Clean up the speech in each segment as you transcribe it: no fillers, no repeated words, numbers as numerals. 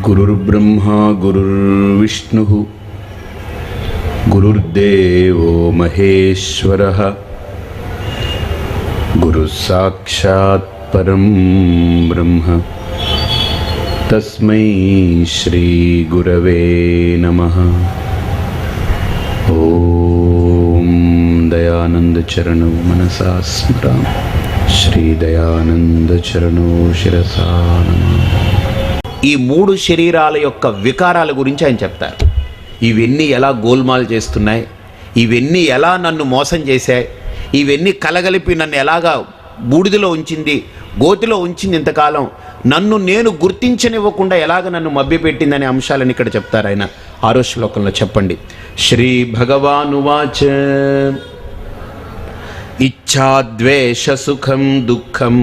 गुरुर्ब्रह्मा गुरुर्विष्णुः गुरुर्देवो महेश्वरः गुरुस्साक्षात् परं ब्रह्म तस्मै श्री गुरवे नमः। ओम दयानंद चरणौ मनसा स्मरामि, श्री दयानंद चरणौ शिरसा नमामि। ఈ మూడు శరీరాల యొక్క వికారాల గురించి ఆయన చెప్తారు. ఇవన్నీ ఎలా గోల్మాల్ చేస్తున్నాయి, ఇవన్నీ ఎలా నన్ను మోసం చేశాయి, ఇవన్నీ కలగలిపి నన్ను ఎలాగా బూడిదలో ఉంచింది, గోతిలో ఉంచింది ఇంతకాలం, నన్ను నేను గుర్తించనివ్వకుండా ఎలాగ నన్ను మభ్యపెట్టిందనే అంశాలను ఇక్కడ చెప్తారు ఆయన 6వ శ్లోకంలో. చెప్పండి. శ్రీ భగవానువాచ ఇచ్ఛాద్వేష సుఖం దుఃఖం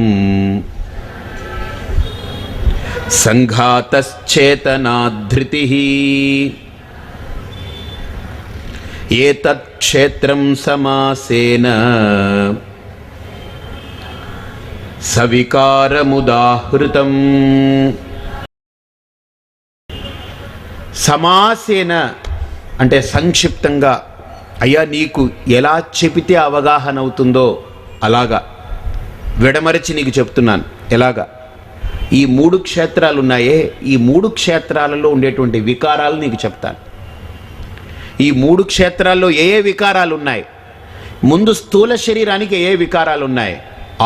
సంఘాతశ్చేతనాధృతిః ఏతత్ క్షేత్రం సమాసేన సవికారముదాహృతం. సమాసేన అంటే సంక్షిప్తంగా, అయ్యా నీకు ఎలా చెబితే అవగాహన అవుతుందో అలాగా విడమరచి నీకు చెప్తున్నాను. ఎలాగా? ఈ మూడు క్షేత్రాలు ఉన్నాయే, ఈ మూడు క్షేత్రాలలో ఉండేటువంటి వికారాలు నీకు చెప్తాను. ఈ మూడు క్షేత్రాల్లో ఏ ఏ వికారాలు ఉన్నాయి, ముందు స్థూల శరీరానికి ఏ వికారాలు ఉన్నాయి?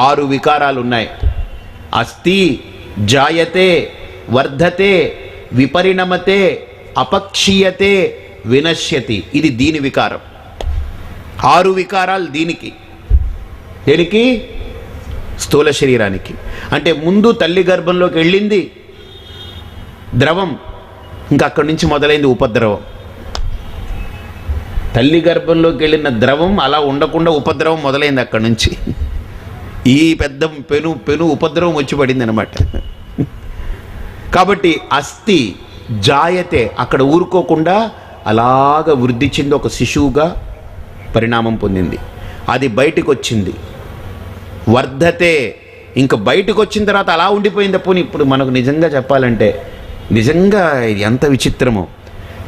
6 వికారాలు ఉన్నాయి. అస్థి, జాయతే, వర్ధతే, విపరిణమతే, అపక్షీయతే, వినశ్యతి. ఇది దీని వికారం. 6 వికారాలు దీనికి. దేనికి? స్థూల శరీరానికి. అంటే ముందు తల్లి గర్భంలోకి వెళ్ళింది ద్రవం, ఇంకా అక్కడి నుంచి మొదలైంది ఉపద్రవం. తల్లి గర్భంలోకి వెళ్ళిన ద్రవం అలా ఉండకుండా ఉపద్రవం మొదలైంది అక్కడి నుంచి. ఈ పెద్ద పెను ఉపద్రవం వచ్చి పడింది అనమాట. కాబట్టి అస్థి, జాయతే అక్కడ ఊరుకోకుండా అలాగ వృద్ధి చెంది ఒక శిశువుగా పరిణామం పొందింది. అది బయటికి వచ్చింది. వర్ధతే ఇంకా బయటకు వచ్చిన తర్వాత అలా ఉండిపోయింది. పోనీ ఇప్పుడు మనకు నిజంగా చెప్పాలంటే నిజంగా ఇది ఎంత విచిత్రమో.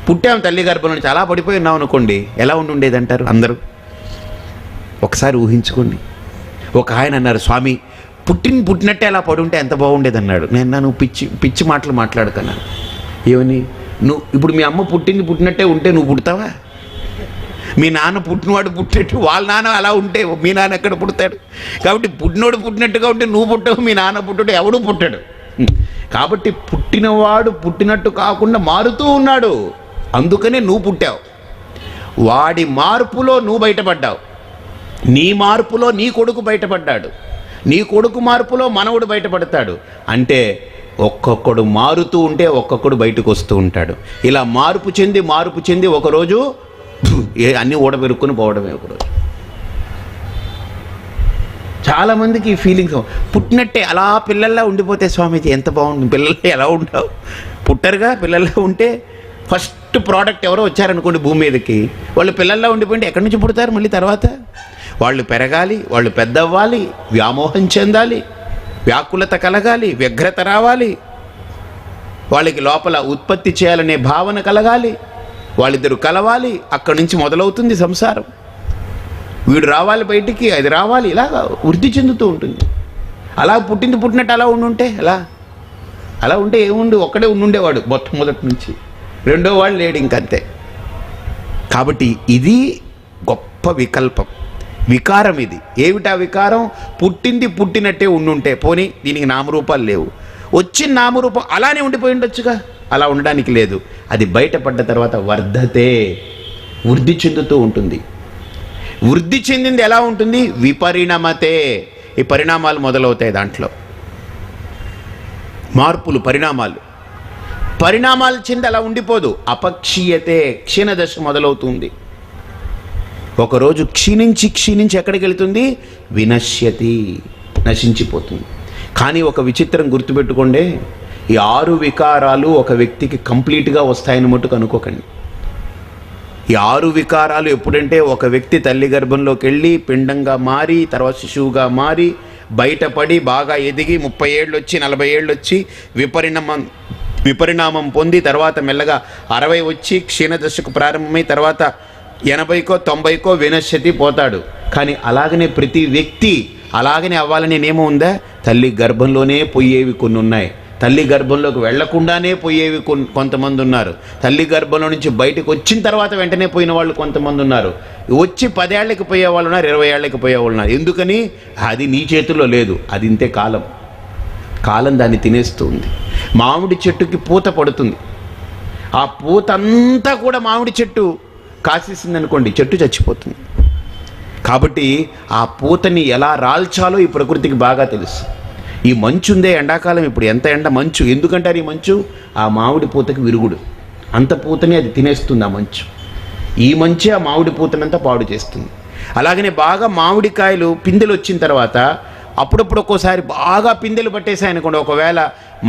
పుట్టాము తల్లి గర్భం నుంచి అలా పడిపోయి ఉన్నాం అనుకోండి, ఎలా ఉండేది అంటారు అందరూ? ఒకసారి ఊహించుకోండి. ఒక ఆయన అన్నారు, స్వామి పుట్టినట్టే అలా పడుంటే ఎంత బాగుండేది అన్నాడు. నేను నువ్వు పిచ్చి మాటలు మాట్లాడుతున్నాను. ఏమని? నువ్వు ఇప్పుడు మీ అమ్మ పుట్టినట్టే ఉంటే నువ్వు పుడతావా? మీ నాన్న పుట్టినవాడు పుట్టినట్టు వాళ్ళ నాన్న అలా ఉంటే మీ నాన్న ఎక్కడ పుడతాడు? కాబట్టి పుట్టినోడు పుట్టినట్టుగా ఉంటే నువ్వు పుట్టవు, మీ నాన్న పుట్టడు, ఎవడు పుట్టాడు. కాబట్టి పుట్టినవాడు పుట్టినట్టు కాకుండా మారుతూ ఉన్నాడు, అందుకనే నువ్వు పుట్టావు. వాడి మార్పులో నువ్వు బయటపడ్డావు, నీ మార్పులో నీ కొడుకు బయటపడ్డాడు, నీ కొడుకు మార్పులో మనవుడు బయటపడతాడు. అంటే ఒక్కొక్కడు మారుతూ ఉంటే ఒక్కొక్కడు బయటకు వస్తూ ఉంటాడు. ఇలా మార్పు చెంది ఒకరోజు అన్నీ ఓడబెరుక్కుని పోవడమే ఒకరోజు. చాలామందికి ఈ ఫీలింగ్స్ పుట్టినట్టే అలా పిల్లల్లా ఉండిపోతే స్వామీజీ ఎంత బాగుంటుంది. పిల్లల్లో ఎలా ఉంటావు? పుట్టరుగా. పిల్లల్లో ఉంటే ఫస్ట్ ప్రోడక్ట్ ఎవరో వచ్చారనుకోండి భూమి మీదకి, వాళ్ళు పిల్లల్లా ఉండిపోయింటే ఎక్కడి నుంచి పుడతారు మళ్ళీ తర్వాత? వాళ్ళు పెరగాలి, వాళ్ళు పెద్ద అవ్వాలి, వ్యామోహం చెందాలి, వ్యాకులత కలగాలి, వ్యగ్రత రావాలి, వాళ్ళకి లోపల ఉత్పత్తి చేయాలనే భావన కలగాలి, వాళ్ళిద్దరు కలవాలి, అక్కడి నుంచి మొదలవుతుంది సంసారం. వీడు రావాలి బయటికి, అది రావాలి, ఇలాగా వృద్ధి చెందుతూ ఉంటుంది. అలా పుట్టినట్టు అలా ఉండుంటే అలా ఉంటే ఏముండు, ఒక్కడే ఉండేవాడు మొట్టమొదటి నుంచి, రెండో వాడు లేడు ఇంకంతే. కాబట్టి ఇది గొప్ప వికారం ఇది. ఏమిటా వికారం? పుట్టినట్టే ఉండుంటే, పోనీ దీనికి నామరూపాలు లేవు, వచ్చిన నామరూపం అలానే ఉండిపోయి ఉండొచ్చుగా. అలా ఉండడానికి లేదు. అది బయటపడ్డ తర్వాత వర్ధతే, వృద్ధి చెందుతూ ఉంటుంది. వృద్ధి చెందింది ఎలా ఉంటుంది? విపరిణమతే, ఈ పరిణామాలు మొదలవుతాయి. దాంట్లో మార్పులు, పరిణామాలు చెంది అలా ఉండిపోదు. అపక్షీయతే, క్షీణదశ మొదలవుతుంది. ఒకరోజు క్షీణించి ఎక్కడికి వెళుతుంది? వినశ్యతి, నశించిపోతుంది. కానీ ఒక విచిత్రం గుర్తుపెట్టుకోండి, ఈ 6 వికారాలు ఒక వ్యక్తికి కంప్లీట్గా వస్తాయని మట్టుకు అనుకోకండి. ఈ 6 వికారాలు ఎప్పుడంటే ఒక వ్యక్తి తల్లి గర్భంలోకి వెళ్ళి పిండంగా మారి తర్వాత శిశువుగా మారి బయటపడి బాగా ఎదిగి 30 ఏళ్ళు వచ్చి 40 ఏళ్ళు వచ్చి విపరిణమం విపరిణామం పొంది తర్వాత మెల్లగా 60 వచ్చి క్షీణదశకు ప్రారంభమై తర్వాత 80కో 90కో వినశ్యతి పోతాడు. కానీ అలాగనే ప్రతి వ్యక్తి అలాగనే అవ్వాలనే నియమం ఉందా? తల్లి గర్భంలోనే పోయేవి కొన్ని ఉన్నాయి, తల్లి గర్భంలోకి వెళ్లకుండానే పోయేవి కొంతమంది ఉన్నారు, తల్లి గర్భంలో నుంచి బయటకు వచ్చిన తర్వాత వెంటనే పోయిన వాళ్ళు కొంతమంది ఉన్నారు, వచ్చి 10 ఏళ్ళకి పోయే వాళ్ళు ఉన్నారు, 20 ఏళ్ళకి పోయే వాళ్ళు ఉన్నారు. ఎందుకని? అది నీ చేతుల్లో లేదు, అది ఇంతే కాలం. కాలం దాన్ని తినేస్తూ ఉంది. మామిడి చెట్టుకి పూత పడుతుంది, ఆ పూత అంతా కూడా మామిడి చెట్టు కాసేసింది అనుకోండి, చెట్టు చచ్చిపోతుంది. కాబట్టి ఆ పూతని ఎలా రాల్చాలో ఈ ప్రకృతికి బాగా తెలుసు. ఈ మంచు ఉందే ఎండాకాలం, ఇప్పుడు ఎంత ఎండ మంచు, ఎందుకంటారు ఈ మంచు? ఆ మామిడి పూతకి విరుగుడు, అంత పూతని అది తినేస్తుంది ఆ మంచు. ఈ మంచే ఆ మామిడి పూతనంతా పాడు చేస్తుంది. అలాగనే బాగా మామిడికాయలు పిందెలు వచ్చిన తర్వాత అప్పుడప్పుడు ఒక్కోసారి బాగా పిందెలు పట్టేసాయి అనుకోండి, ఒకవేళ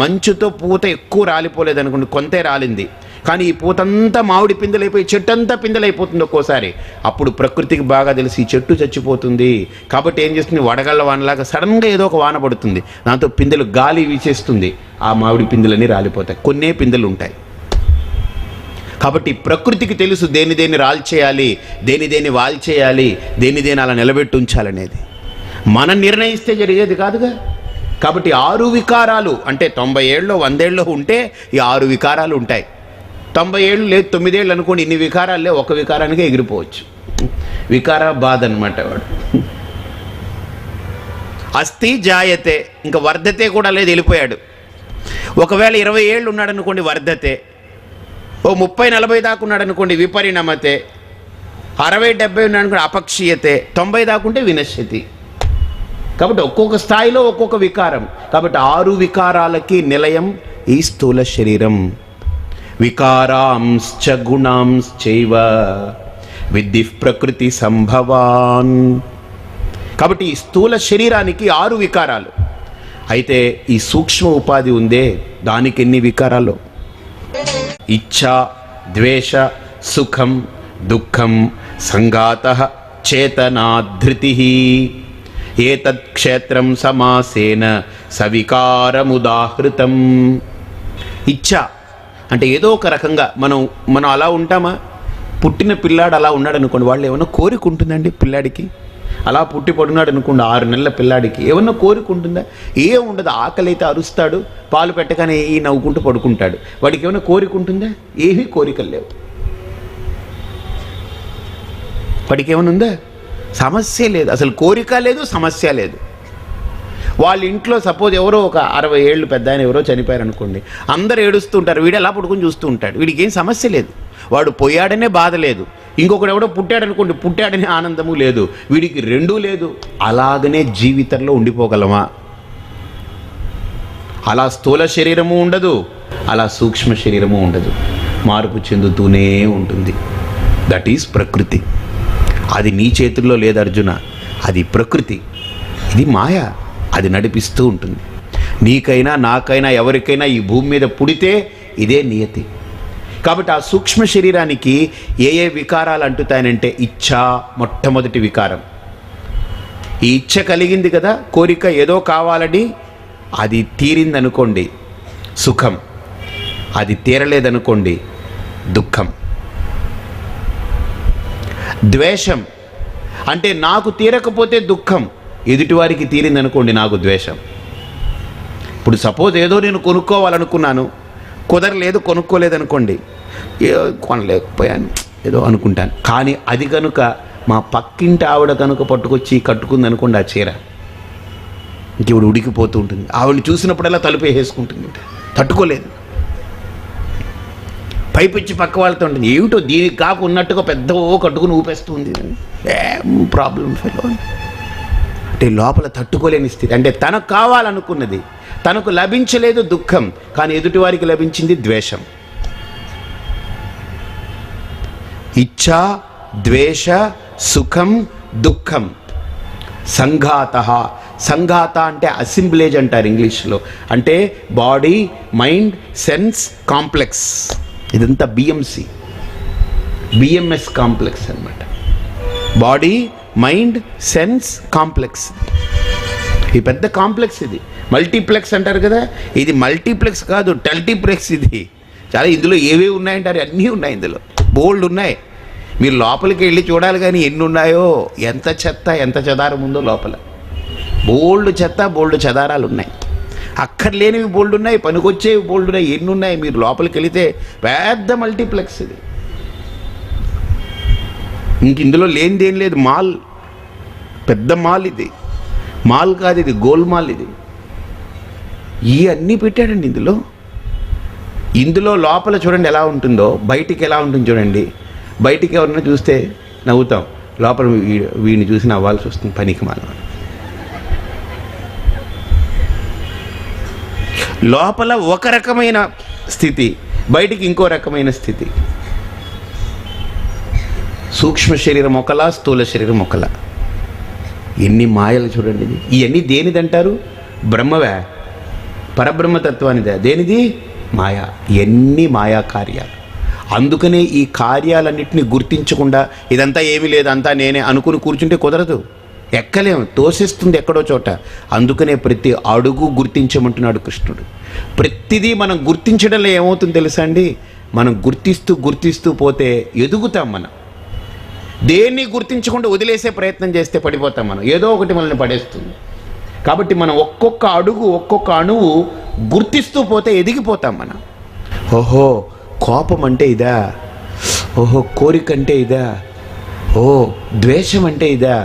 మంచుతో పూత ఎక్కువ రాలిపోలేదనుకోండి, కొంతే రాలింది, కానీ ఈ పూతంతా మామిడి పిందెలైపోయి చెట్టు అంతా పిందెలైపోతుంది ఒక్కోసారి. అప్పుడు ప్రకృతికి బాగా తెలిసి ఈ చెట్టు చచ్చిపోతుంది. కాబట్టి ఏం చేస్తుంది? వడగళ్ళ వానలాగా సడన్గా ఏదో ఒక వాన పడుతుంది, దాంతో పిందెలు గాలి వీచేస్తుంది, ఆ మామిడి పిందెలన్నీ రాలిపోతాయి, కొన్నే పిందెలు ఉంటాయి. కాబట్టి ప్రకృతికి తెలుసు దేని దేన్ని రాల్చేయాలి, దేని దేన్ని వాల్చేయాలి, దేని దేని అలా నిలబెట్టి ఉంచాలనేది. మనం నిర్ణయిస్తే జరిగేది కాదుగా. కాబట్టి 6 వికారాలు అంటే 90 ఏళ్ళలో 100 ఏళ్ళలో ఉంటే ఈ 6 వికారాలు ఉంటాయి. 90 ఏళ్ళు లేదు 9 ఏళ్ళు అనుకోండి, ఇన్ని వికారాలే, ఒక వికారానికే ఎగిరిపోవచ్చు. వికార బాధ అనమాట వాడు. అస్థి జాయతే, ఇంకా వర్ధతే కూడా లేదు, వెళ్ళిపోయాడు. ఒకవేళ 20 ఏళ్ళు ఉన్నాడు అనుకోండి వర్ధతే, ఓ 30-40 దాకా ఉన్నాడు అనుకోండి విపరిణమతే, 60-70 ఉన్నాడు అనుకోండి అపక్షీయతే, 90 దాకుంటే వినశ్యతి. కాబట్టి ఒక్కొక్క స్థాయిలో ఒక్కొక్క వికారం. కాబట్టి 6 వికారాలకి నిలయం ఈ స్థూల శరీరం. వికారాంశ్చ గుణాంశ్చైవ విద్ధి ప్రకృతి సంభవాన్. కాబట్టి ఈ స్థూల శరీరానికి 6 వికారాలు. అయితే ఈ సూక్ష్మ ఉపాధి ఉందే, దానికి ఎన్ని వికారాలు? ఇచ్ఛ, ద్వేష, సుఖం, దుఃఖం, సంఘాతః, చేతనా, ధృతి. ఏతత్ క్షేత్రం సమాసేన సవికారముదాహృతం. ఇచ్ఛ అంటే ఏదో ఒక రకంగా మనం అలా ఉంటామా? పుట్టిన పిల్లాడు అలా ఉన్నాడు అనుకోండి, వాళ్ళు ఏమన్నా కోరిక ఉంటుందండి పిల్లాడికి? అలా పుట్టి పడున్నాడు అనుకోండి 6 నెలల పిల్లాడికి ఏమన్నా కోరిక ఉంటుందా? ఏం ఉండదు. ఆకలి అయితే అరుస్తాడు, పాలు పెట్టగానే ఈ నవ్వుకుంటూ పడుకుంటాడు. వాడికి ఏమైనా కోరిక ఉంటుందా? ఏమీ కోరికలు లేవు. వాడికి ఏమైనా ఉందా? సమస్య లేదు, అసలు కోరిక లేదు, సమస్య లేదు. వాళ్ళ ఇంట్లో సపోజ్ ఎవరో ఒక 60 ఏళ్ళు పెద్ద ఆయన ఎవరో చనిపోయారు అనుకోండి, అందరూ ఏడుస్తూ ఉంటారు, వీడు ఎలా పడుకొని చూస్తూ ఉంటాడు. వీడికి ఏం సమస్య లేదు, వాడు పోయాడనే బాధ లేదు. ఇంకొకడు ఎవడో పుట్టాడు అనుకోండి, పుట్టాడనే ఆనందము లేదు. వీడికి రెండూ లేదు. అలాగనే జీవితంలో ఉండిపోగలమా? అలా స్థూల శరీరము ఉండదు, అలా సూక్ష్మ శరీరము ఉండదు, మార్పు చెందుతూనే ఉంటుంది. దట్ ఈజ్ ప్రకృతి. అది నీ చేతుల్లో లేదు అర్జున, అది ప్రకృతి, ఇది మాయ, అది నడిపిస్తూ ఉంటుంది. నీకైనా నాకైనా ఎవరికైనా ఈ భూమి మీద పుడితే ఇదే నియతి. కాబట్టి ఆ సూక్ష్మ శరీరానికి ఏ ఏ వికారాలు అంటుతాయనంటే ఇచ్ఛ మొట్టమొదటి వికారం. ఈ ఇచ్ఛ కలిగింది కదా, కోరిక ఏదో కావాలని, అది తీరిందనుకోండి సుఖం, అది తీరలేదనుకోండి దుఃఖం. ద్వేషం అంటే నాకు తీరకపోతే దుఃఖం, ఎదుటివారికి తీరిందనుకోండి నాకు ద్వేషం. ఇప్పుడు సపోజ్ ఏదో నేను కొనుక్కోవాలనుకున్నాను, కుదరలేదు, కొనుక్కోలేదనుకోండి, కొనలేకపోయాను ఏదో అనుకుంటాను. కానీ అది కనుక మా పక్కింటి ఆవిడ కనుక పట్టుకొచ్చి కట్టుకుంది అనుకోండి ఆ చీర, ఇంక ఇప్పుడు ఉడికిపోతూ ఉంటుంది. ఆవిడని చూసినప్పుడల్లా తలుపు వేసుకుంటుంది, తట్టుకోలేదు. పైపిచ్చి పక్క వాళ్ళతో ఉంటుంది, ఏమిటో దీనికి కాకు ఉన్నట్టుగా పెద్ద కట్టుకుని ఊపేస్తుంది, ఏం ప్రాబ్లం ఫెలో అంటే లోపల తట్టుకోలేని స్థితి. అంటే తనకు కావాలనుకున్నది తనకు లభించలేదు దుఃఖం, కానీ ఎదుటివారికి లభించింది ద్వేషం. ఇచ్ఛ, ద్వేష, సుఖం, దుఃఖం. సంఘాత. సంఘాత అంటే అసింబ్లేజ్ అంటారు ఇంగ్లీష్లో. అంటే బాడీ, మైండ్, సెన్స్ కాంప్లెక్స్. ఇదంతా బిఎంఎస్ కాంప్లెక్స్ అన్నమాట. Body, mind, sense complex. ఈ పెద్ద కాంప్లెక్స్ ఇది. మల్టీప్లెక్స్ అంటారు కదా, ఇది మల్టీప్లెక్స్ కాదు, టల్టీప్లెక్స్ ఇది. చాలా ఇందులో ఏవేవి ఉన్నాయంటారు, అన్నీ ఉన్నాయి ఇందులో, బోల్డ్ ఉన్నాయి. మీరు లోపలికి వెళ్ళి చూడాలి కానీ ఎన్ని ఉన్నాయో, ఎంత చెత్త ఎంత చెదారం ఉందో లోపల. బోల్డ్ చెత్త బోల్డ్ చెదారాలు ఉన్నాయి, అక్కర్లేనివి బోల్డ్ ఉన్నాయి, పనికొచ్చేవి బోల్డ్ ఉన్నాయి, ఎన్ని ఉన్నాయి. మీరు లోపలికి వెళితే పెద్ద మల్టీప్లెక్స్ ఇది. ఇంక ఇందులో లేనిదేం లేదు. మాల్, పెద్ద మాల్ ఇది. మాల్ కాదు ఇది, గోల్మాల్ ఇది. ఇవన్నీ పెట్టాడండి ఇందులో. ఇందులో లోపల చూడండి ఎలా ఉంటుందో, బయటికి ఎలా ఉంటుంది చూడండి. బయటికి ఎవరైనా చూస్తే నవ్వుతాం, లోపల వీడిని చూసి నవ్వాల్సి వస్తుంది, పనికి మాల. లోపల ఒక రకమైన స్థితి, బయటికి ఇంకో రకమైన స్థితి. సూక్ష్మ శరీరం ఒకలా, స్థూల శరీరం ఒకలా. ఎన్ని మాయలు చూడండి. ఇవన్నీ దేనిదంటారు? బ్రహ్మవే, పరబ్రహ్మతత్వానిదే. దేనిది? మాయా. ఎన్ని మాయా కార్యాలు. అందుకనే ఈ కార్యాలన్నింటినీ గుర్తించకుండా ఇదంతా ఏమీ లేదు, అంతా నేనే అనుకుని కూర్చుంటే కుదరదు, ఎక్కలేము, తోసేస్తుంది ఎక్కడో చోట. అందుకనే ప్రతి అడుగు గుర్తించమంటున్నాడు కృష్ణుడు. ప్రతిదీ మనం గుర్తించడంలో ఏమవుతుందో తెలుసా అండి, మనం గుర్తిస్తూ పోతే ఎదుగుతాం. మనం దేన్ని గుర్తించకుండా వదిలేసే ప్రయత్నం చేస్తే పడిపోతాం మనం, ఏదో ఒకటి మనల్ని పడేస్తుంది. కాబట్టి మనం ఒక్కొక్క అడుగు ఒక్కొక్క అణువు గుర్తిస్తూ పోతే ఎదిగిపోతాం మనం. ఓహో కోపం అంటే ఇదా, ఓహో కోరిక అంటే ఇదా, ఓ ద్వేషం అంటే ఇదా.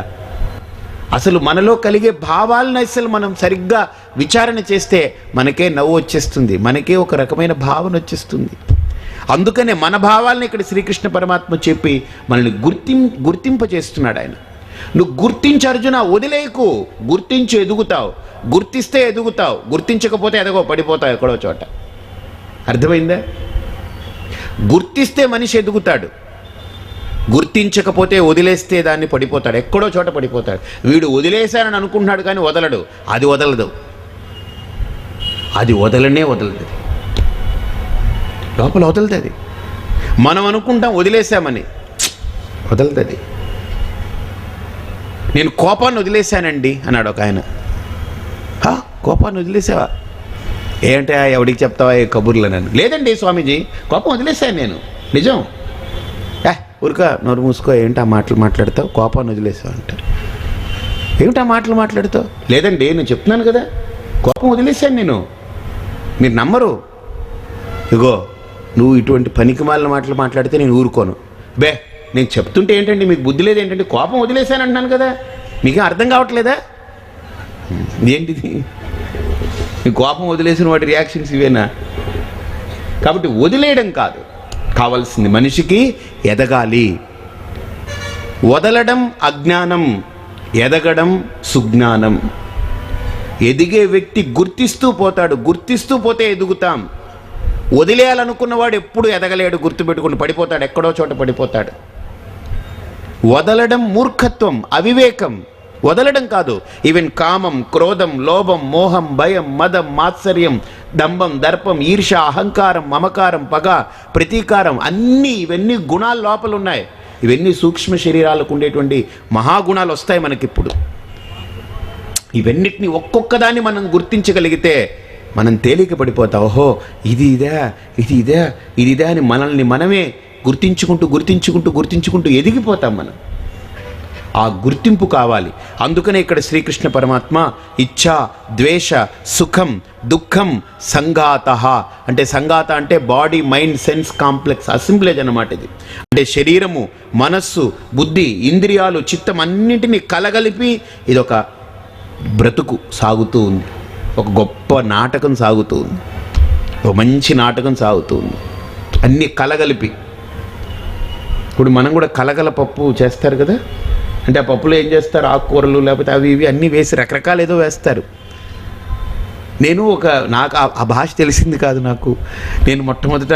అసలు మనలో కలిగే భావాలను అసలు మనం సరిగ్గా విచారణ చేస్తే మనకే నవ్వు వచ్చేస్తుంది, మనకే ఒక రకమైన భావన వచ్చేస్తుంది. అందుకనే మన భావాలను ఇక్కడ శ్రీకృష్ణ పరమాత్మ చెప్పి మనల్ని గుర్తింపచేస్తున్నాడు ఆయన. నువ్వు గుర్తించు అర్జున, వదిలేయకు, గుర్తించు, ఎదుగుతావు. గుర్తిస్తే ఎదుగుతావు, గుర్తించకపోతే ఎదగో, పడిపోతావు ఎక్కడో చోట. అర్థమైందా? గుర్తిస్తే మనిషి ఎదుగుతాడు, గుర్తించకపోతే వదిలేస్తే దాన్ని పడిపోతాడు, ఎక్కడో చోట పడిపోతాడు. వీడు వదిలేశానని అనుకుంటున్నాడు కానీ వదలడు, అది వదలదు, అది వదలనే వదలదు, లోపల వదలతుంది. మనం అనుకుంటాం వదిలేశామని, వదలతుంది. నేను కోపాన్ని వదిలేశానండి అన్నాడు ఒక ఆయన. కోపాన్ని వదిలేసావా? ఏంటా ఎవడికి చెప్తావా ఏ కబుర్లు? నన్ను లేదండి స్వామీజీ, కోపం వదిలేశాను నేను, నిజం. ఊరిక నోరు మూసుకో, ఏంటి ఆ మాటలు మాట్లాడతావు, కోపాన్ని వదిలేసావు అంటారు. ఏమిటా మాటలు మాట్లాడతావు? లేదండి నేను చెప్తున్నాను కదా, కోపం వదిలేశాను నేను. మీరు నమ్మరు. ఇగో నువ్వు ఇటువంటి పనికిమాలిన మాటలు మాట్లాడితే నేను ఊరుకోను. బే నేను చెప్తుంటే ఏంటండి మీకు బుద్ధి లేదు ఏంటంటే, కోపం వదిలేశాను అంటున్నాను కదా, మీకేం అర్థం కావట్లేదా? ఏంటిది? మీ కోపం వదిలేసిన వాటి రియాక్షన్స్ ఇవేనా? కాబట్టి వదిలేయడం కాదు కావాల్సింది, మనిషికి ఎదగాలి. వదలడం అజ్ఞానం, ఎదగడం సుజ్ఞానం. ఎదిగే వ్యక్తి గుర్తిస్తూ పోతాడు, గుర్తిస్తూ పోతే ఎదుగుతాం. వదిలేయాలనుకున్నవాడు ఎప్పుడు ఎదగలేడు, గుర్తుపెట్టుకుని పడిపోతాడు, ఎక్కడో చోట పడిపోతాడు. వదలడం మూర్ఖత్వం, అవివేకం. వదలడం కాదు, ఈవెన్ కామం, క్రోధం, లోభం, మోహం, భయం, మదం, మాత్సర్యం, డంబం, దర్పం, ఈర్ష, అహంకారం, మమకారం, పగ, ప్రతీకారం, అన్నీ ఇవన్నీ గుణాలు లోపల ఉన్నాయి. ఇవన్నీ సూక్ష్మ శరీరాలకు ఉండేటువంటి మహాగుణాలు వస్తాయి మనకిప్పుడు. ఇవన్నిటిని ఒక్కొక్కదాన్ని మనం గుర్తించగలిగితే మనం తేలిక పడిపోతాం. ఓహో ఇది ఇదే, ఇది ఇదే, ఇది ఇదే అని మనల్ని మనమే గుర్తించుకుంటూ ఎదిగిపోతాం మనం. ఆ గుర్తింపు కావాలి. అందుకనే ఇక్కడ శ్రీకృష్ణ పరమాత్మ ఇచ్ఛ, ద్వేష, సుఖం, దుఃఖం, సంఘాత. అంటే సంఘాత అంటే body, mind, sense complex assemblage అన్నమాట. ఇది అంటే శరీరము, మనస్సు, బుద్ధి, ఇంద్రియాలు, చిత్తం అన్నింటినీ కలగలిపి ఇదొక బ్రతుకు సాగుతూ ఉంది, ఒక గొప్ప నాటకం సాగుతూ ఉంది, ఒక మంచి నాటకం సాగుతూ ఉంది, అన్నీ కలగలిపి. ఇప్పుడు మనం కూడా కలగల పప్పు చేస్తారు కదా, అంటే ఆ పప్పులో ఏం చేస్తారు, ఆకుకూరలు లేకపోతే అవి ఇవి అన్నీ వేసి రకరకాలు ఏదో వేస్తారు. నాకు ఆ భాష తెలిసింది కాదు నాకు. నేను మొట్టమొదట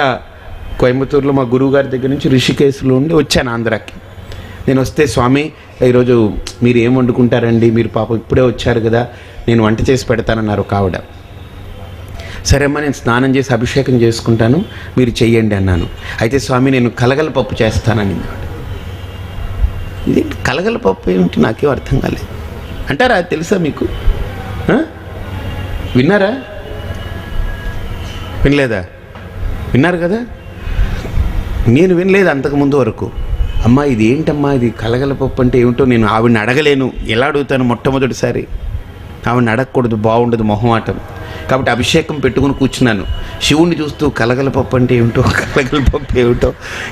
కోయంబత్తూరులో మా గురువుగారి దగ్గర నుంచి రిషికేశ్లో ఉండి వచ్చాను ఆంధ్రాకి. నేను వస్తే, స్వామి ఈరోజు మీరు ఏం వండుకుంటారండి, మీరు పాపం ఇప్పుడే వచ్చారు కదా, నేను వంట చేసి పెడతానన్నారు ఒక ఆవిడ. సరే అమ్మా నేను స్నానం చేసి అభిషేకం చేసుకుంటాను, మీరు చెయ్యండి అన్నాను. అయితే స్వామి నేను కలగల పప్పు చేస్తానని. ఇది కలగల పప్పు ఏమిటి నాకేం అర్థం కాలేదు. అంటారా? అది తెలుసా మీకు? విన్నారా? వినలేదా? విన్నారు కదా. నేను వినలేదు అంతకుముందు వరకు. అమ్మా ఇది ఏంటమ్మా, ఇది కలగలపప్పు అంటే ఏమిటో నేను ఆవిడని అడగలేను. ఎలా అడుగుతాను మొట్టమొదటిసారి? ఆవిడని అడగకూడదు, బాగుండదు, మొహమాటం. కాబట్టి అభిషేకం పెట్టుకుని కూర్చున్నాను. శివుణ్ణి చూస్తూ కలగలపప్పు అంటే ఏమిటో, కలగలపప్పు ఏమిటో,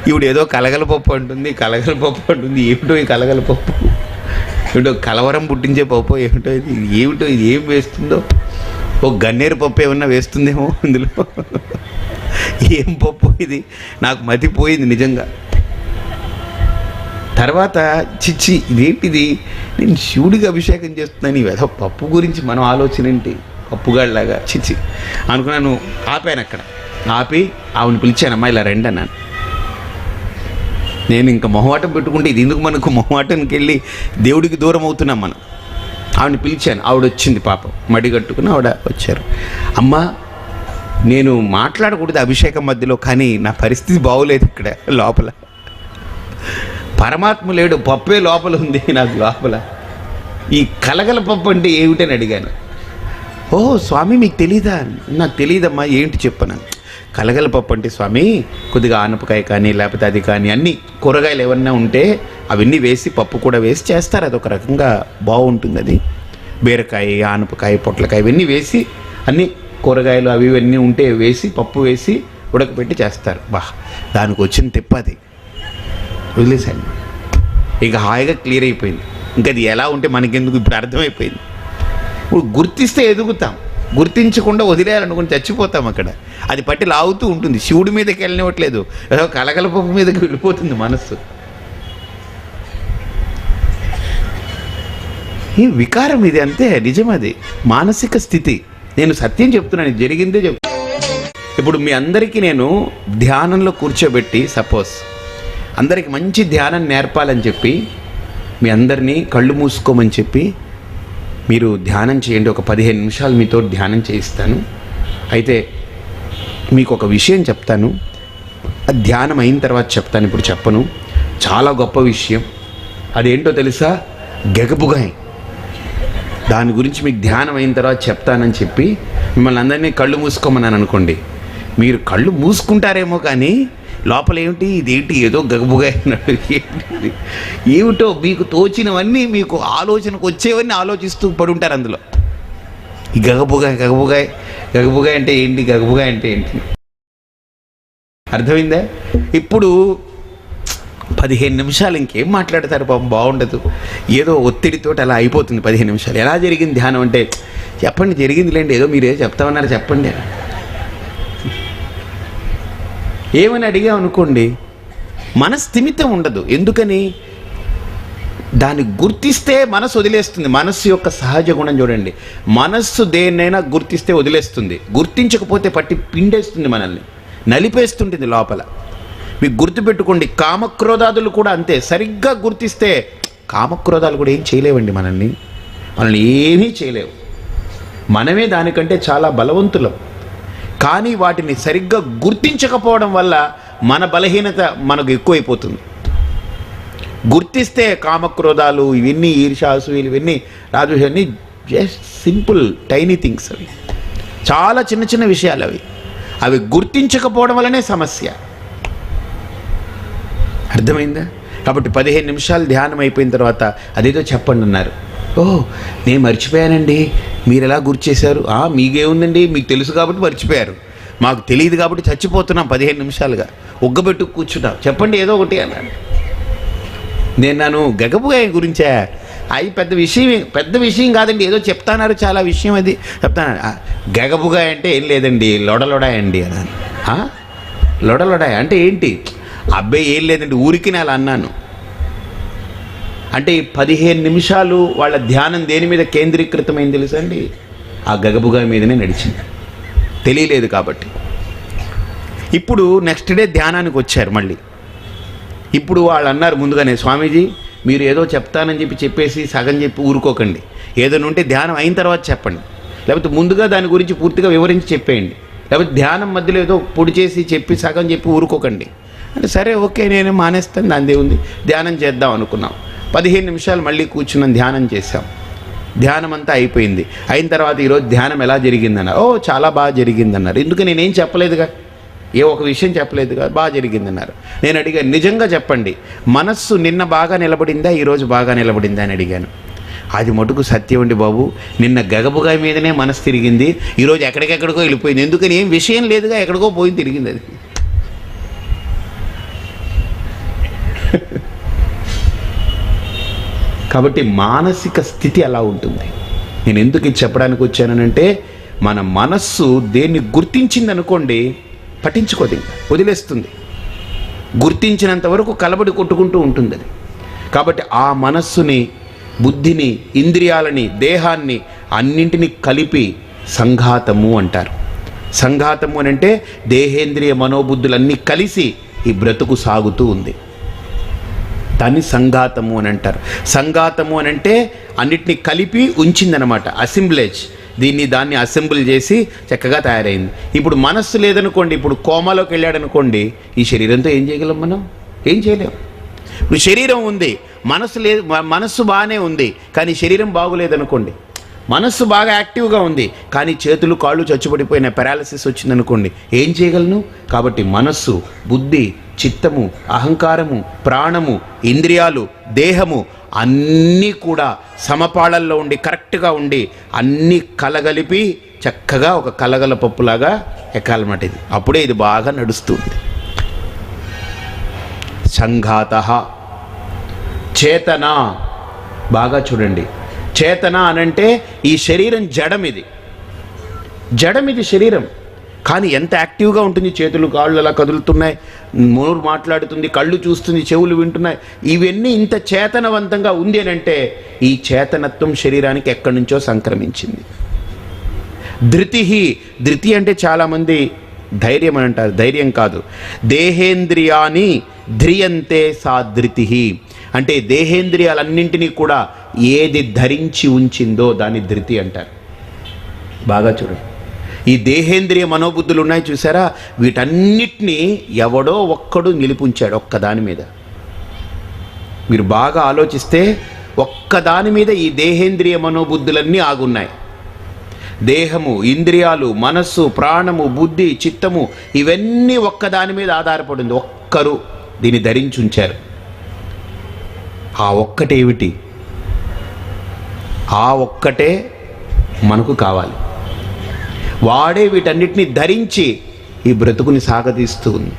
ఇవిడు ఏదో కలగలపప్పు అంటుంది, కలగలపప్పు అంటుంది, ఏమిటో ఈ కలగలపప్పు, ఏమిటో కలవరం పుట్టించే పప్పు ఏమిటో, ఇది ఏమిటో, ఇది ఏం వేస్తుందో, ఓ గన్నేరు పప్పు ఏమన్నా వేస్తుందేమో ఇందులో, ఏం పప్పు ఇది, నాకు మతిపోయింది నిజంగా. తర్వాత చిచ్చి ఇదేంటిది, నేను శివుడికి అభిషేకం చేస్తున్నాను, ఏదో పప్పు గురించి మనం ఆలోచన ఏంటి, పప్పుగాడిలాగా చిచ్చి అనుకున్నాను. ఆపాను అక్కడ, ఆపి ఆవిడని పిలిచానమ్మా ఇలా రండి అన్నాను. నేను ఇంకా మొహమాటం పెట్టుకుంటే ఇది ఎందుకు మనకు, మొహమాటానికి వెళ్ళి దేవుడికి దూరం అవుతున్నాం మనం. ఆవిడని పిలిచాను, ఆవిడ వచ్చింది పాపం, మడి కట్టుకుని ఆవిడ వచ్చారు. అమ్మ నేను మాట్లాడకూడదు అభిషేకం మధ్యలో, కానీ నా పరిస్థితి బాగోలేదు ఇక్కడ లోపల, పరమాత్మ లేడు, పప్పే లోపల ఉంది నాకు లోపల. ఈ కలగల పప్పు అంటే ఏమిటని అడిగాను. ఓ స్వామి మీకు తెలీదా? నాకు తెలియదమ్మా, ఏంటి చెప్పను. కలగల పప్పు అంటే స్వామి కొద్దిగా ఆనపకాయ కానీ లేకపోతే అది కానీ అన్ని కూరగాయలు ఏమన్నా ఉంటే అవన్నీ వేసి పప్పు కూడా వేసి చేస్తారు, అదొక రకంగా బాగుంటుంది. అది బీరకాయ, ఆనపకాయ, పొట్లకాయ ఇవన్నీ వేసి అన్ని కూరగాయలు అవి ఇవన్నీ ఉంటే వేసి పప్పు వేసి ఉడకబెట్టి చేస్తారు. బా దానికి వచ్చిన తిప్పది వదిలేశాను. ఇక హాయిగా క్లియర్ అయిపోయింది. ఇంకా అది ఎలా ఉంటే మనకెందుకు, ఇప్పుడు అర్థమైపోయింది. ఇప్పుడు గుర్తిస్తే ఎదుగుతాం, గుర్తించకుండా వదిలేయాలనుకుని చచ్చిపోతాం అక్కడ. అది పట్టి లాగుతూ ఉంటుంది, శివుడి మీదకి వెళ్ళనివ్వట్లేదు, ఏదో కలగలపప్పు మీదకి వెళ్ళిపోతుంది మనస్సు. ఈ వికారం ఇది, అంతే, నిజం, అది మానసిక స్థితి. నేను సత్యం చెప్తున్నాను, జరిగిందే చెప్తాను. ఇప్పుడు మీ అందరికీ నేను ధ్యానంలో కూర్చోబెట్టి, సపోజ్ అందరికి మంచి ధ్యానం నేర్పాలని చెప్పి మీ అందరినీ కళ్ళు మూసుకోమని చెప్పి మీరు ధ్యానం చేయండి, ఒక 15 నిమిషాలు మీతో ధ్యానం చేయిస్తాను. అయితే మీకు ఒక విషయం చెప్తాను, అది ధ్యానం అయిన తర్వాత చెప్తాను, ఇప్పుడు చెప్పను. చాలా గొప్ప విషయం. అదేంటో తెలుసా? గెగబుగాయ్. దాని గురించి మీకు ధ్యానం అయిన తర్వాత చెప్తానని చెప్పి మిమ్మల్ని అందరినీ కళ్ళు మూసుకోమన్నాను అనుకోండి. మీరు కళ్ళు మూసుకుంటారేమో కానీ లోపల ఏమిటి, ఇదేంటి ఏదో గగబుగాయ్ అన్నాడు, ఏంటి ఏమిటో మీకు తోచినవన్నీ, మీకు ఆలోచనకు వచ్చేవన్నీ ఆలోచిస్తూ పడి ఉంటారు అందులో. ఈ గగబుగాయ్ గగబుగాయ్ గగబుగాయ్ అంటే ఏంటి, గగబుగాయ్ అంటే ఏంటి అర్థమైందా? ఇప్పుడు 15 నిమిషాలు ఇంకేం మాట్లాడతారు పాపం, బాగుండదు, ఏదో ఒత్తిడితో అలా అయిపోతుంది 15 నిమిషాలు. ఎలా జరిగింది ధ్యానం అంటే, చెప్పండి జరిగింది లేండి, ఏదో మీరే చెప్తామన్నారు చెప్పండి ఏమని అడిగా అనుకోండి, మన స్థిమితం ఉండదు. ఎందుకని? దాన్ని గుర్తిస్తే మనసు వదిలేస్తుంది. మనస్సు యొక్క సహజ గుణం చూడండి, మనస్సు దేన్నైనా గుర్తిస్తే వదిలేస్తుంది, గుర్తించకపోతే పట్టి పిండేస్తుంది, మనల్ని నలిపేస్తుంటుంది లోపల. మీకు గుర్తుపెట్టుకోండి, కామక్రోధాదులు కూడా అంతే. సరిగ్గా గుర్తిస్తే కామక్రోధాలు కూడా ఏం చేయలేవండి, మనల్ని ఏమీ చేయలేవు. మనమే దానికంటే చాలా బలవంతులం. కానీ వాటిని సరిగ్గా గుర్తించకపోవడం వల్ల మన బలహీనత మనకు ఎక్కువైపోతుంది. గుర్తిస్తే కామక్రోధాలు ఇవన్నీ, ఈర్ష్యాసూయలు ఇవన్నీ, రాజువన్నీ జస్ట్ సింపుల్ టైనీ థింగ్స్, అవి చాలా చిన్న చిన్న విషయాలు. అవి గుర్తించకపోవడం వల్లనే సమస్య. అర్థమైందా? కాబట్టి 15 నిమిషాలు ధ్యానం అయిపోయిన తర్వాత అదేదో చెప్పండి అన్నారు. ఓ నేను మర్చిపోయానండి, మీరు ఎలా గుర్తు చేశారు? మీకేముందండి, మీకు తెలుసు కాబట్టి మర్చిపోయారు, మాకు తెలియదు కాబట్టి చచ్చిపోతున్నాం 15 నిమిషాలుగా, ఒగ్గబెట్టు కూర్చున్నాం, చెప్పండి ఏదో ఒకటి అన్నాడు. నేను గగబుగాయ గురించా, అది పెద్ద విషయం కాదండి, ఏదో చెప్తాన్నారు, చాలా విషయం అది చెప్తాను. గగబుగాయ అంటే ఏం లేదండి, లొడలొడాయ్ అండి అన్నాను. లొడలొడాయ్ అంటే ఏంటి? అబ్బాయి ఏం లేదండి, ఊరికి అలా అన్నాను. అంటే 15 నిమిషాలు వాళ్ళ ధ్యానం దేని మీద కేంద్రీకృతమైంది తెలుసండి? ఆ గగబుగా మీదనే నడిచింది, తెలియలేదు కాబట్టి. ఇప్పుడు నెక్స్ట్ డే ధ్యానానికి వచ్చారు మళ్ళీ. ఇప్పుడు వాళ్ళు అన్నారు ముందుగానే, స్వామీజీ మీరు ఏదో చెప్తానని చెప్పేసి సగం చెప్పి ఊరుకోకండి, ఏదైనా ఉంటే ధ్యానం అయిన తర్వాత చెప్పండి, లేకపోతే ముందుగా దాని గురించి పూర్తిగా వివరించి చెప్పేయండి, లేకపోతే ధ్యానం మధ్యలో ఏదో పొడి చేసి చెప్పి సగం చెప్పి ఊరుకోకండి అంటే. సరే ఓకే నేను మానేస్తాను, దానిదే ఉంది, ధ్యానం చేద్దాం అనుకున్నాం. 15 నిమిషాలు మళ్ళీ కూర్చున్నాం, ధ్యానం చేశాం. ధ్యానం అంతా అయిపోయింది. అయిన తర్వాత ఈరోజు ధ్యానం ఎలా జరిగిందన్నారు. ఓ చాలా బాగా జరిగిందన్నారు. ఎందుకు నేనేం చెప్పలేదుగా, ఏ ఒక విషయం చెప్పలేదుగా, బాగా జరిగిందన్నారు. నేను అడిగాను, నిజంగా చెప్పండి, మనస్సు నిన్న బాగా నిలబడిందా ఈరోజు బాగా నిలబడిందా అని అడిగాను. అది మటుకు సత్యం అండి బాబు, నిన్న గగబుగా మీదనే మనసు తిరిగింది, ఈరోజు ఎక్కడికెక్కడికో వెళ్ళిపోయింది. ఎందుకని ఏం విషయం లేదుగా, ఎక్కడికో పోయి తిరిగింది అది. కాబట్టి మానసిక స్థితి అలా ఉంటుంది. నేను ఎందుకు ఇది చెప్పడానికి వచ్చానంటే, మన మనస్సు దేన్ని గుర్తించింది అనుకోండి, పట్టించుకోదు, ఇంకా వదిలేస్తుంది. గుర్తించినంత వరకు కలబడి కొట్టుకుంటూ ఉంటుంది అది. కాబట్టి ఆ మనస్సుని, బుద్ధిని, ఇంద్రియాలని, దేహాన్ని అన్నింటినీ కలిపి సంఘాతము అంటారు. సంఘాతము అని అంటే దేహేంద్రియ మనోబుద్ధులన్నీ కలిసి ఈ బ్రతుకు సాగుతూ ఉంది. దాన్ని సంఘాతము అని అంటారు. సంఘాతము అని అంటే అన్నిటినీ కలిపి ఉంచిందనమాట, అసెంబ్లేజ్. దాన్ని అసెంబుల్ చేసి చక్కగా తయారైంది. ఇప్పుడు మనస్సు లేదనుకోండి, ఇప్పుడు కోమాలోకి వెళ్ళాడనుకోండి, ఈ శరీరంతో ఏం చేయగలం మనం? ఏం చేయలేం. ఇప్పుడు శరీరం ఉంది, మనస్సు లేదు, మనస్సు బాగానే ఉంది కానీ శరీరం బాగులేదనుకోండి. మనస్సు బాగా యాక్టివ్గా ఉంది కానీ చేతులు కాళ్ళు చచ్చుబడిపోయిన పారాలసిస్ వచ్చిందనుకోండి, ఏం చేయగలను? కాబట్టి మనస్సు, బుద్ధి, చిత్తము, అహంకారము, ప్రాణము, ఇంద్రియాలు, దేహము అన్నీ కూడా సమపాళల్లో ఉండి, కరెక్ట్గా ఉండి, అన్నీ కలగలిపి చక్కగా ఒక కలగల పప్పులాగా ఎక్కాలన్నమాట. ఇది అప్పుడే ఇది బాగా నడుస్తుంది. సంఘాతః చేతన. బాగా చూడండి, చేతన అనంటే ఈ శరీరం జడం, ఇది శరీరం. కానీ ఎంత యాక్టివ్గా ఉంటుంది, చేతులు కాళ్ళు అలా కదులుతున్నాయి, నోరు మాట్లాడుతుంది, కళ్ళు చూస్తుంది, చెవులు వింటున్నాయి. ఇవన్నీ ఇంత చేతనవంతంగా ఉంది అని అంటే ఈ చేతనత్వం శరీరానికి ఎక్కడి నుంచో సంక్రమించింది. ధృతి అంటే చాలామంది ధైర్యం అని అంటారు. ధైర్యం కాదు, దేహేంద్రియాని ధ్రియంతే సా ధృతి. అంటే దేహేంద్రియాలన్నింటినీ కూడా ఏది ధరించి ఉంచిందో దాన్ని ధృతి అంటారు. బాగా చూడండి, ఈ దేహేంద్రియ మనోబుద్ధులు ఉన్నాయి చూసారా, వీటన్నిటినీ ఎవడో ఒక్కడు నిలిపుంచాడు ఒక్కదాని మీద. మీరు బాగా ఆలోచిస్తే ఒక్కదాని మీద ఈ దేహేంద్రియ మనోబుద్ధులన్నీ ఆగున్నాయి. దేహము, ఇంద్రియాలు, మనస్సు, ప్రాణము, బుద్ధి, చిత్తము ఇవన్నీ ఒక్కదాని మీద ఆధారపడింది. ఒక్కరు దీన్ని ధరించి ఉంచారు. ఆ ఒక్కటేమిటి? ఆ ఒక్కటే మనకు కావాలి. వాడే వీటన్నిటిని ధరించి ఈ బ్రతుకుని సాగదీస్తూ ఉంది.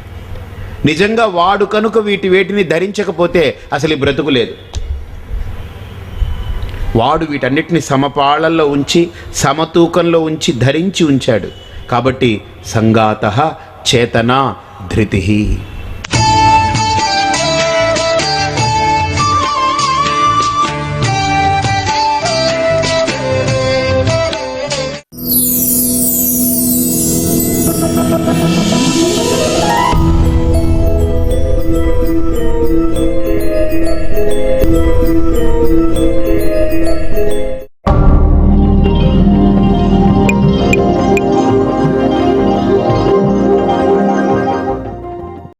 నిజంగా వాడు కనుక వేటిని ధరించకపోతే అసలు ఈ బ్రతుకు లేదు. వాడు వీటన్నిటిని సమపాళల్లో ఉంచి, సమతూకంలో ఉంచి, ధరించి ఉంచాడు. కాబట్టి సంఘాతః చేతన ధృతి.